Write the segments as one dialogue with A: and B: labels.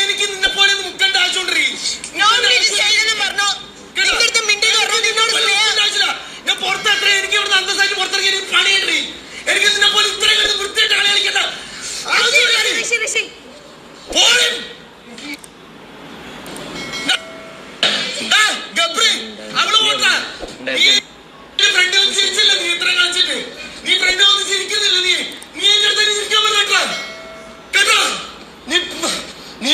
A: എനിക്ക് നിന്നെ പോലെ മുക്കണ്ട ആവശ്യമുണ്ടീ ഞാൻ പുറത്തത്ര എനിക്ക് ഇവിടെ അന്തസ്സായിട്ട് പുറത്തിറങ്ങി പണിയുണ്ട്. എനിക്ക് നിന്നെ പോലെ ഇത്രയും വൃത്തിയായിട്ട് കളി കളിക്കണ്ട. അവള് പോട്ടാ ഫ്രണ്ട് വന്ന് ചിരിച്ചില്ല. നീ ഇത്ര കളിച്ചിട്ട് നീ ഫ്രണ്ട് വന്ന് ചിരിക്കുന്നില്ല. നീ നീ എന്റെ അടുത്ത് ചിരിക്കാൻ പറ്റാ കേട്ടോ. നീ നീ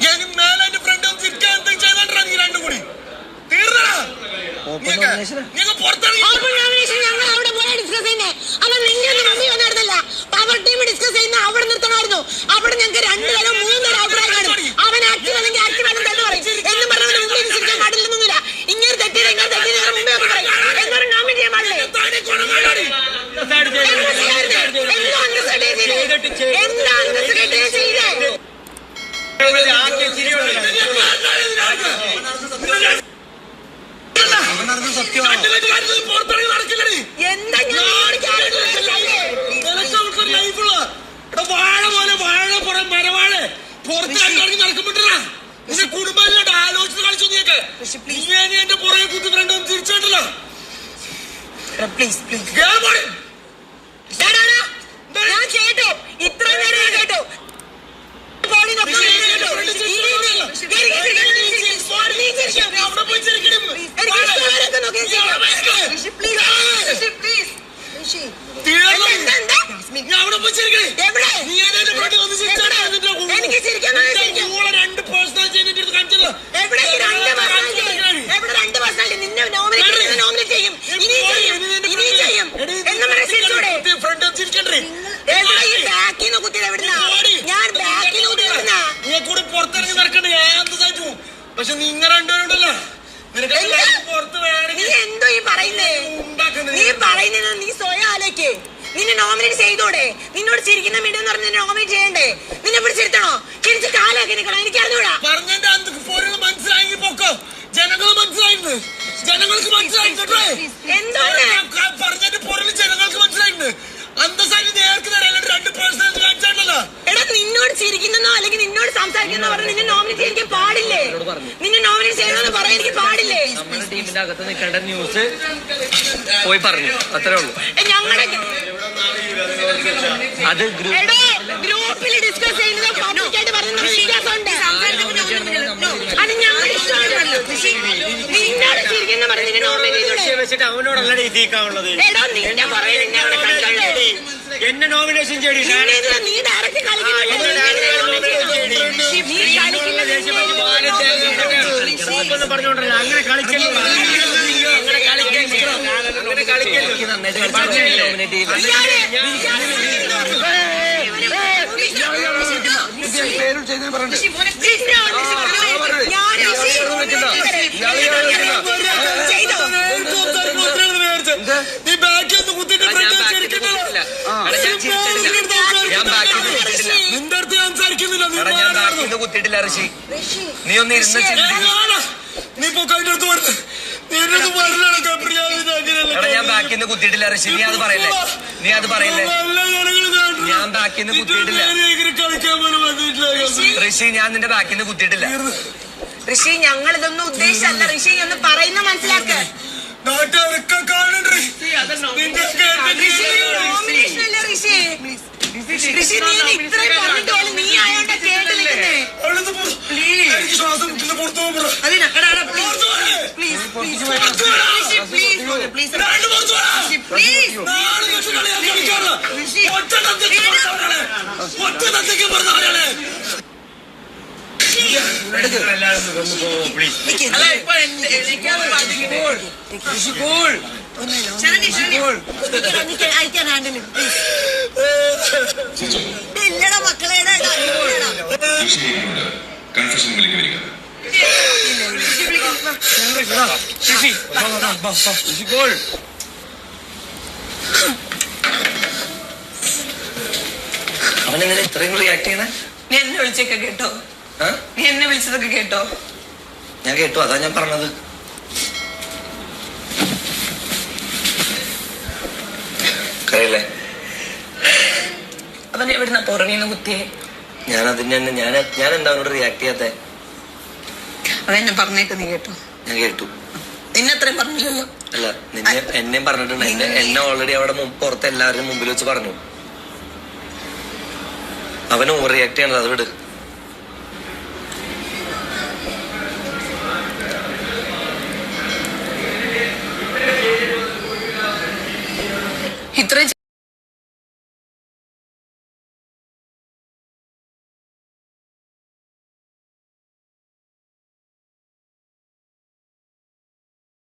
A: ഞാൻ മേലെ എന്റെ ഫ്രണ്ട് വന്ന് ചിരിക്കാൻ എന്തെങ്കിലും ചെയ്തോണ്ടാ നീ രണ്ടും കൂടി തീർന്നടാ. നീ പുറത്തിറങ്ങി
B: അവിടെ നിർത്തണമായിരുന്നു. അവിടെ ഞങ്ങൾക്ക് 2 തരം 3 തരം അഭിപ്രായം കാണും. അവൻ ആക്റ്റീവ് അല്ലെങ്കിൽ ആക്റ്റീവ് അല്ലെന്ന് തന്നെ പറയും. എന്നും പറഞ്ഞവന് മുമ്പിൽ ചിരിക്കാൻ പാടില്ലെന്നൊന്നുമില്ല. ഇങ്ങനെ തെറ്റിയത് ഇങ്ങനെ തെറ്റിയത് മുമ്പേ ഒക്കെ പറയും. എന്നൊരു നോമിനേറ്റ് ചെയ്യാൻ പാടില്ലേ?
A: വാഴ പോലെ വാഴ മരവാഴ പുറത്തിറങ്ങി നടക്കുമ്പോട്ടാ നിന്റെ കുടുംബം ആലോചിച്ച് കളിച്ചു. നീയൊക്കെ എന്റെ പുറകെ കുത്തി ഫ്രണ്ട് തിരിച്ചോണ്ടല്ലോ.
B: ഞാൻ കേട്ടോ, ഇത്ര നേരം കേട്ടോ. പുറത്തിറങ്ങി നടക്കണ്ടേ എന്ത്? പക്ഷെ നിങ്ങൾ രണ്ടുപേരുണ്ടല്ലോ നീ എന്തോ ഈ പറയുന്നേ? നീ പറയുന്നത് നീ സ്വയം ആലോചിക്ക്. നിന്നെ നോമിനേറ്റ് ചെയ്തോടെ? നിന്നോട് ചിരിക്കുന്ന മീഡിയം എന്ന് പറഞ്ഞ് നോമിനേറ്റ് ചെയ്യണ്ടേ? നിന്നെ പിടിച്ചിരുത്തണോ? തിരിച്ച് കാലൊക്കെ നിൽക്കണം. എനിക്ക് അറിഞ്ഞൂടാ.
A: പറഞ്ഞതിന്റെ മനസ്സിലായെങ്കിൽ പൊക്കോ. ജനങ്ങൾ മനസ്സിലായിരുന്നു. ജനങ്ങൾക്ക് മനസ്സിലായിട്ടേ
B: എന്താണ്
A: പറഞ്ഞതിന്റെ പൊരുൾ ജനങ്ങൾക്ക് മനസ്സിലായിട്ടുണ്ട്. അന്തസ്സായിട്ട് നേർക്ക് തരാൻ 2 പേഴ്സണൽ കാണിച്ചാണല്ലോ.
B: എടാ നിന്നോട് ചിരിക്കുന്നോ അല്ലെങ്കിൽ നിന്നോട് സംസാരിക്കുന്നോ പറഞ്ഞ് നിന്നെ നോമിനേറ്റ് ചെയ്യാൻ പാടില്ലേ? നിന്നെ നോമിനേറ്റ് ചെയ്യണമെന്ന് പറയാൻ എനിക്ക് പാടില്ലേ?
C: നമ്മുടെ ടീമിന്റെ അകത്ത് നിൽക്കേണ്ട ന്യൂസ് പോയി പറഞ്ഞു, അത്രേ ഉള്ളൂ.
B: ഞങ്ങളുടെ
C: അത്
B: ഗ്രൂപ്പിൽ ഡിസ്കസ് ചെയ്യുന്നത് പബ്ലിക്കായിട്ട് പറയുന്നത് വ്യത്യാസമുണ്ട്. അത് ഞങ്ങളുടെ ഇഷ്ടമാണല്ലോ. നിന്നോട് ചിരിക്കുന്ന പറഞ്ഞ് നിന്നെ നോമിനേറ്റ്
C: വെച്ചിട്ട് അവനോടല്ല എഴുതിക്കാവുള്ളത്.
B: എടാ നിന്റെ പറയും
C: എന്നെ നോമിനേഷൻ ചെയ്യടി.
B: നീ ഡയറക്റ്റ്
C: പറഞ്ഞോണ്ടല്ലോ അങ്ങനെ കളിക്കല്ലോ.
A: നീ ബാക്കി ഒന്ന് കുത്തിട്ട് നിന്റെ അടുത്ത് സംസാരിക്കുന്നില്ല.
C: കുത്തിയിട്ടില്ല ഋഷി. നീ ഒന്ന് ഇരുന്ന്
A: നീ ഇപ്പൊ കഴിഞ്ഞ അടുത്ത് പറഞ്ഞു.
C: ഞാൻ ബാക്കിന്ന് കുത്തിയിട്ടില്ല ഋഷി. നീ അത് പറയല്ലേ? നീ അത് പറയല്ലേ? ഞാൻ ബാക്കിന്ന് കുത്തിയിട്ടില്ല ഋഷി. ഞാൻ നിന്റെ ബാക്കിന്ന് കുത്തിയിട്ടില്ല
B: ഋഷി. ഞങ്ങൾ ഇതൊന്നും ഉദ്ദേശിച്ചല്ല ഋഷി എന്ന് പറയുന്ന മനസ്സിലാക്ക.
A: നാട്ടുകാരൊക്കെ കാണണ്ടേ
B: നോമിനേഷനല്ലേ ഋഷി? ഋഷി നീ ഇത്രയും പറഞ്ഞിട്ട് പോലും നീ ആയോണ്ടാ കേട്ട് നിൽക്കുന്നേ.
A: ശ്വാസം പുറത്തു
B: ഇല്ലടാ മക്കളേടാ
D: കൺഫ്യൂഷനിലേക്ക് വരിക.
C: അവനെങ്ങനെ ഇത്രയും റിയാക്ട് ചെയ്യണേ?
B: നീ എന്നെ വിളിച്ചൊക്കെ കേട്ടോ?
C: ആ?
B: നീ എന്നെ വിളിച്ചതൊക്കെ കേട്ടോ?
C: ഞാൻ കേട്ടു, അതാ ഞാൻ പറഞ്ഞത്. കരയില്ലേ?
B: അവൻ എവിടുന്ന പുറമേന്ന് കുത്തിയെ?
C: ഞാൻ അതിന് തന്നെ ഞാൻ എന്താ അവനോട് റിയാക്ട് ചെയ്യാത്തെ?
B: അതെന്നെ പറഞ്ഞേക്ക് നീ കേട്ടോ?
C: ഞാൻ കേട്ടു.
B: നിന്നെ അത്രയും പറഞ്ഞില്ലല്ലോ.
C: അല്ല, എന്നെയും പറഞ്ഞിട്ടുണ്ട്. എന്നെ ഓൾറെഡി അവിടെ പുറത്ത് എല്ലാവരുടെയും മുമ്പിൽ വെച്ച് പറഞ്ഞു. അവന് ഓവർ റിയാക്ട് ചെയ്യണത്, അത് വിട്.